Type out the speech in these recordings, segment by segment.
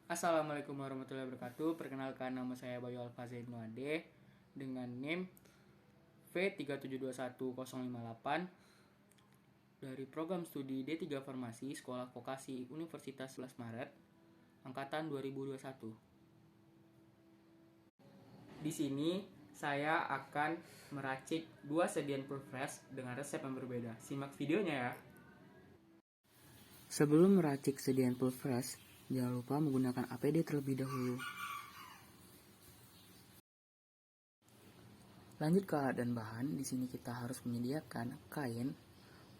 Assalamualaikum warahmatullahi wabarakatuh. Perkenalkan, nama saya Bayu Alfazain Nuade dengan NIM V3721058 dari program studi D3 Farmasi Sekolah Vokasi Universitas 11 Maret angkatan 2021. Di sini saya akan meracik 2 sedian pulfresh dengan resep yang berbeda. Simak videonya ya. Sebelum meracik sedian pulfresh, jangan lupa menggunakan APD terlebih dahulu. Lanjut ke alat dan bahan. Di sini kita harus menyediakan kain,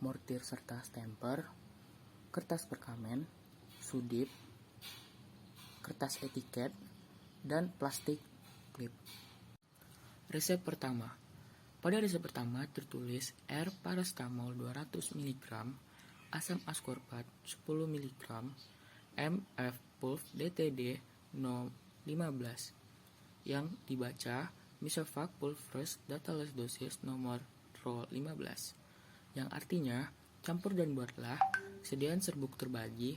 mortir serta stemper, kertas perkamen, sudip, kertas etiket, dan plastik klip. Resep pertama. Pada resep pertama tertulis air paracetamol 200 mg, asam ascorbat 10 mg, MF pulv DTD 015 yang dibaca Misovac pulfresh dateless dosis nomor RO 15 yang artinya campur dan buatlah sediaan serbuk terbagi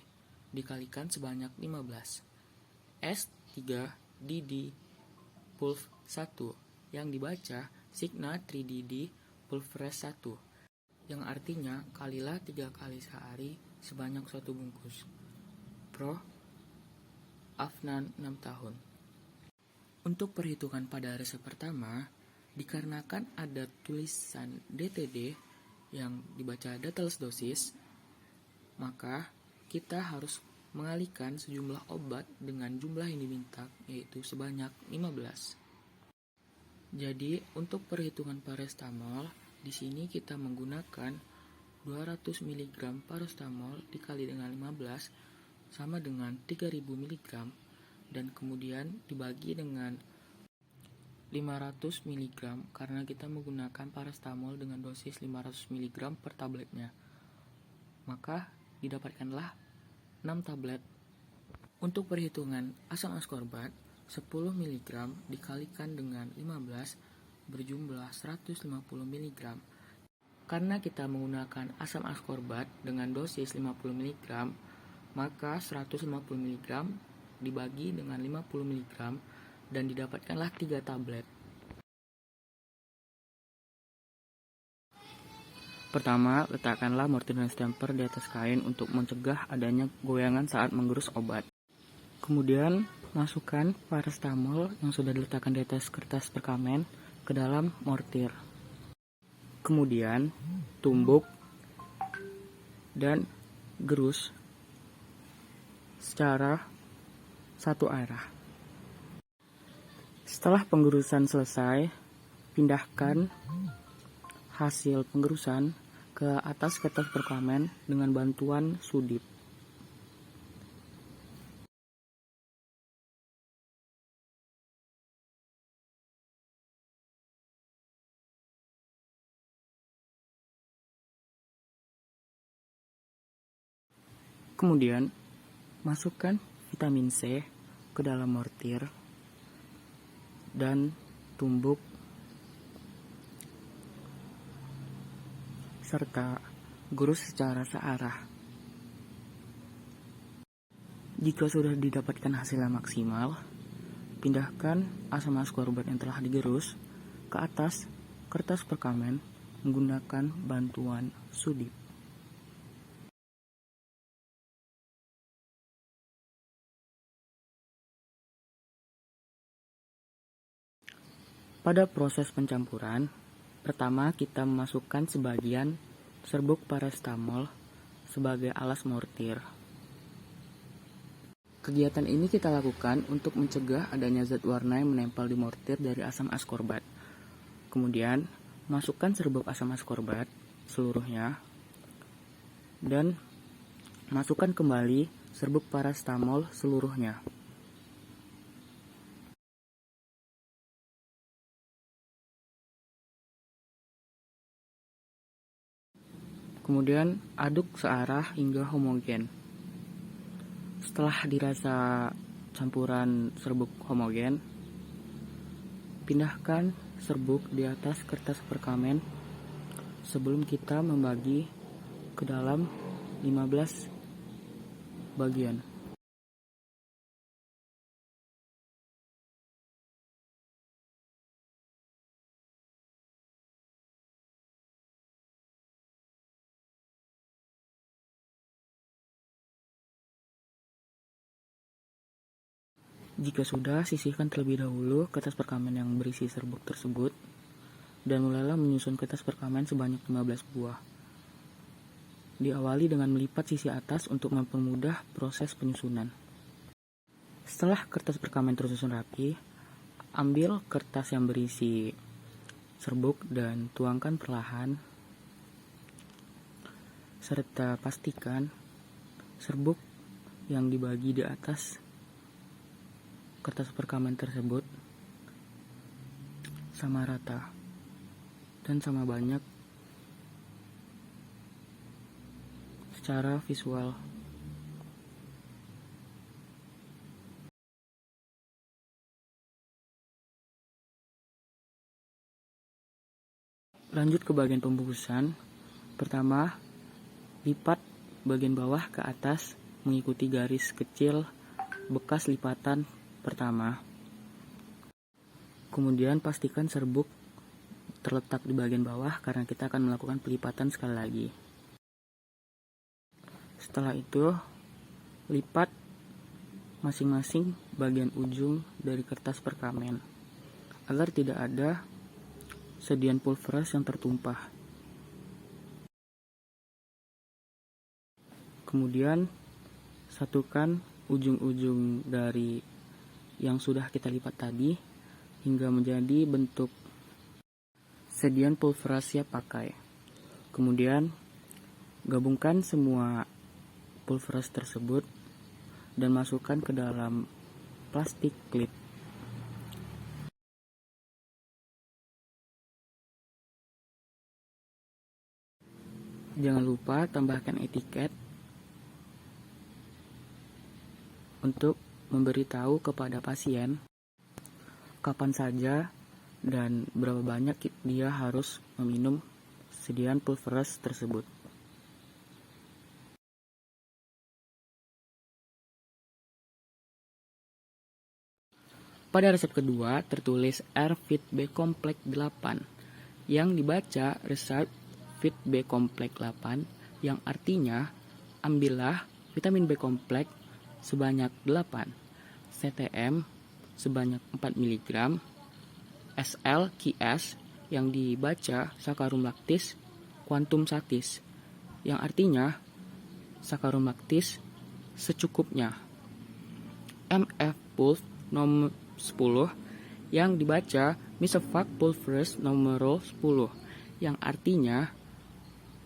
dikalikan sebanyak 15 S3DD pulv 1 yang dibaca Signa 3DD pulfresh 1 yang artinya kalilah 3 kali sehari sebanyak 1 bungkus. Pro Afnan 6 tahun. Untuk perhitungan pada resep pertama, dikarenakan ada tulisan DTD yang dibaca dateless dosis, maka kita harus mengalihkan sejumlah obat dengan jumlah yang diminta, yaitu sebanyak 15. Jadi, untuk perhitungan paracetamol, di sini kita menggunakan 200 mg paracetamol dikali dengan 15 sama dengan 3000 mg dan kemudian dibagi dengan 500 mg karena kita menggunakan paracetamol dengan dosis 500 mg per tabletnya. Maka didapatkanlah 6 tablet. Untuk perhitungan asam ascorbat, 10 mg dikalikan dengan 15 berjumlah 150 mg. Karena kita menggunakan asam ascorbat dengan dosis 50 mg, maka 150 mg dibagi dengan 50 mg dan didapatkanlah 3 tablet. Pertama, letakkanlah mortir dan stemper di atas kain untuk mencegah adanya goyangan saat menggerus obat. Kemudian, masukkan paracetamol yang sudah diletakkan di atas kertas perkamen ke dalam mortir. Kemudian, tumbuk dan gerus secara satu arah. Setelah penggerusan selesai, pindahkan hasil penggerusan ke atas kertas perkamen dengan bantuan sudip. Kemudian, masukkan vitamin C ke dalam mortir dan tumbuk serta gerus secara searah. Jika sudah didapatkan hasil yang maksimal, pindahkan asam ascorbat yang telah digerus ke atas kertas perkamen menggunakan bantuan sudip. Pada proses pencampuran, pertama kita memasukkan sebagian serbuk paracetamol sebagai alas mortir. Kegiatan ini kita lakukan untuk mencegah adanya zat warna yang menempel di mortir dari asam ascorbat. Kemudian, masukkan serbuk asam ascorbat seluruhnya dan masukkan kembali serbuk paracetamol seluruhnya. Kemudian aduk searah hingga homogen. Setelah dirasa campuran serbuk homogen, pindahkan serbuk di atas kertas perkamen sebelum kita membagi ke dalam 15 bagian. Jika sudah, sisihkan terlebih dahulu kertas perkamen yang berisi serbuk tersebut dan mulailah menyusun kertas perkamen sebanyak 15 buah. Diawali dengan melipat sisi atas untuk mempermudah proses penyusunan. Setelah kertas perkamen tersusun rapi, ambil kertas yang berisi serbuk dan tuangkan perlahan, serta pastikan serbuk yang dibagi di atas kertas perkamen tersebut sama rata dan sama banyak secara visual. Lanjut ke bagian pembungkusan. Pertama, lipat bagian bawah ke atas mengikuti garis kecil bekas lipatan pertama. Kemudian pastikan serbuk terletak di bagian bawah karena kita akan melakukan pelipatan sekali lagi. Setelah itu, lipat masing-masing bagian ujung dari kertas perkamen agar tidak ada sedian pulveras yang tertumpah. Kemudian satukan ujung-ujung dari yang sudah kita lipat tadi hingga menjadi bentuk sedian pulveras siap pakai. Kemudian gabungkan semua pulveras tersebut dan masukkan ke dalam plastik klip. Jangan lupa tambahkan etiket untuk memberitahu kepada pasien kapan saja dan berapa banyak dia harus meminum sediaan pulveras tersebut. Pada resep kedua tertulis R Fit B Complex 8 yang dibaca resep Fit B Complex 8 yang artinya ambillah vitamin B kompleks sebanyak 8, CTM sebanyak 4 mg, SLQS yang dibaca Saccharum lactis Quantum satis yang artinya Saccharum lactis secukupnya, MF Pulse nomor 10 yang dibaca Misovac Pulveris nomor 10 yang artinya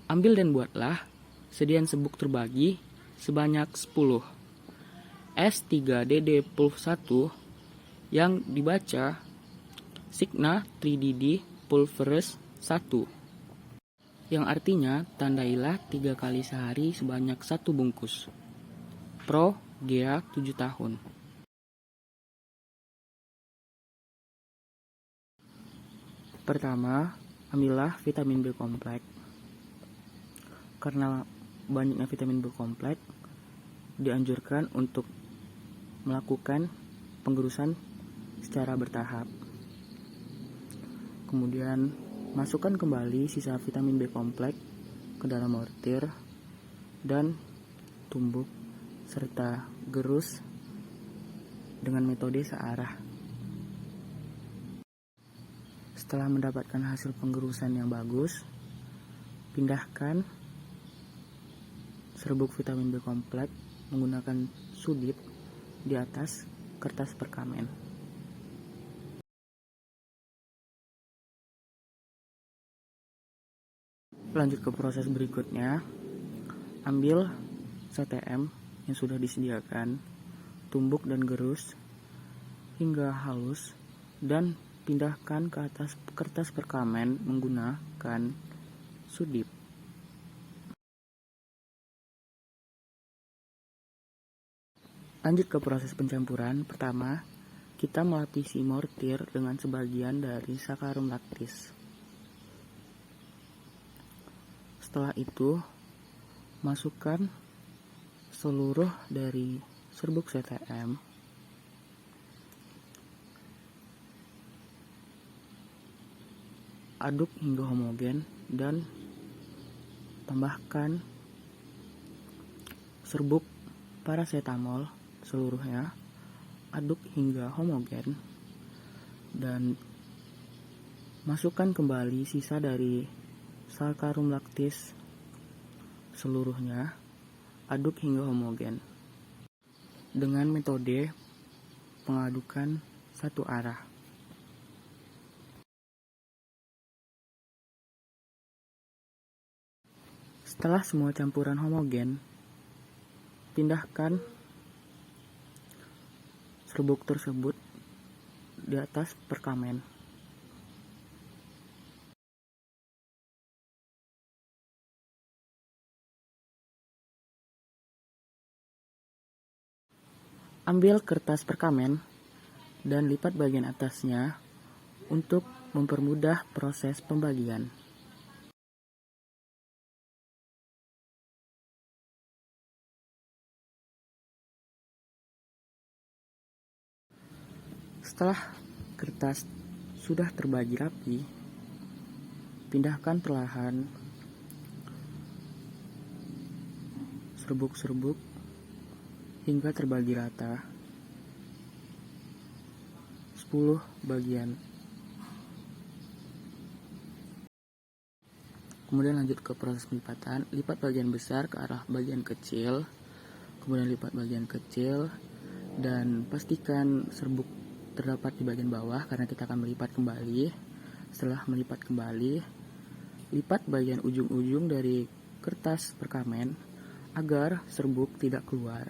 ambil dan buatlah sediaan serbuk terbagi sebanyak 10. S3DD Pulv 1 yang dibaca Signa 3DD Pulveris 1 yang artinya tandailah 3 kali sehari sebanyak 1 bungkus. Pro GA 7 tahun. Pertama, ambillah vitamin B kompleks. Karena banyaknya vitamin B kompleks, dianjurkan untuk melakukan penggerusan secara bertahap. Kemudian, masukkan kembali sisa vitamin B kompleks ke dalam mortir dan tumbuk serta gerus dengan metode searah. Setelah mendapatkan hasil penggerusan yang bagus, pindahkan serbuk vitamin B kompleks menggunakan sudip di atas kertas perkamen. Lanjut ke proses berikutnya. Ambil CTM yang sudah disediakan, tumbuk dan gerus hingga halus dan pindahkan ke atas kertas perkamen menggunakan sudip. Lanjut ke proses pencampuran. Pertama, kita melapisi mortir dengan sebagian dari Saccharum lactis. Setelah itu, masukkan seluruh dari serbuk CTM. Aduk hingga homogen dan tambahkan serbuk paracetamol seluruhnya aduk hingga homogen dan masukkan kembali sisa dari sakarum laktis seluruhnya, aduk hingga homogen dengan metode pengadukan satu arah. Setelah semua campuran homogen, pindahkan serbuk tersebut di atas perkamen. Ambil kertas perkamen dan lipat bagian atasnya untuk mempermudah proses pembagian. Setelah kertas sudah terbagi rapi, pindahkan perlahan serbuk-serbuk hingga terbagi rata 10 bagian. Kemudian lanjut ke proses pelipatan. Lipat bagian besar ke arah bagian kecil, kemudian lipat bagian kecil, dan pastikan serbuk terdapat di bagian bawah karena kita akan melipat kembali. Setelah melipat kembali, lipat bagian ujung-ujung dari kertas perkamen agar serbuk tidak keluar.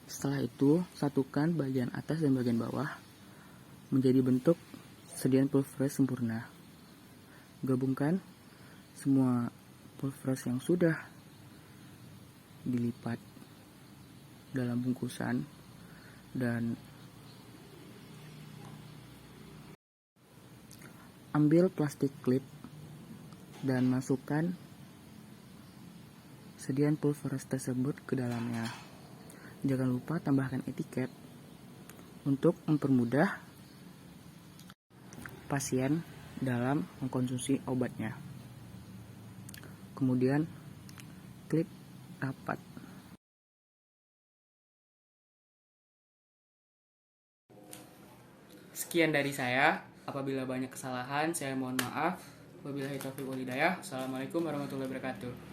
Setelah itu, satukan bagian atas dan bagian bawah menjadi bentuk sedian pulverized sempurna. Gabungkan semua pulverized yang sudah dilipat dalam bungkusan dan ambil plastik klip dan masukkan sedian pulverized tersebut ke dalamnya. Jangan lupa tambahkan etiket untuk mempermudah pasien dalam mengkonsumsi obatnya. Kemudian klip rapat. Sekian dari saya. Apabila banyak kesalahan, saya mohon maaf. Wabillahi taufiq wal hidayah. Assalamualaikum warahmatullahi wabarakatuh.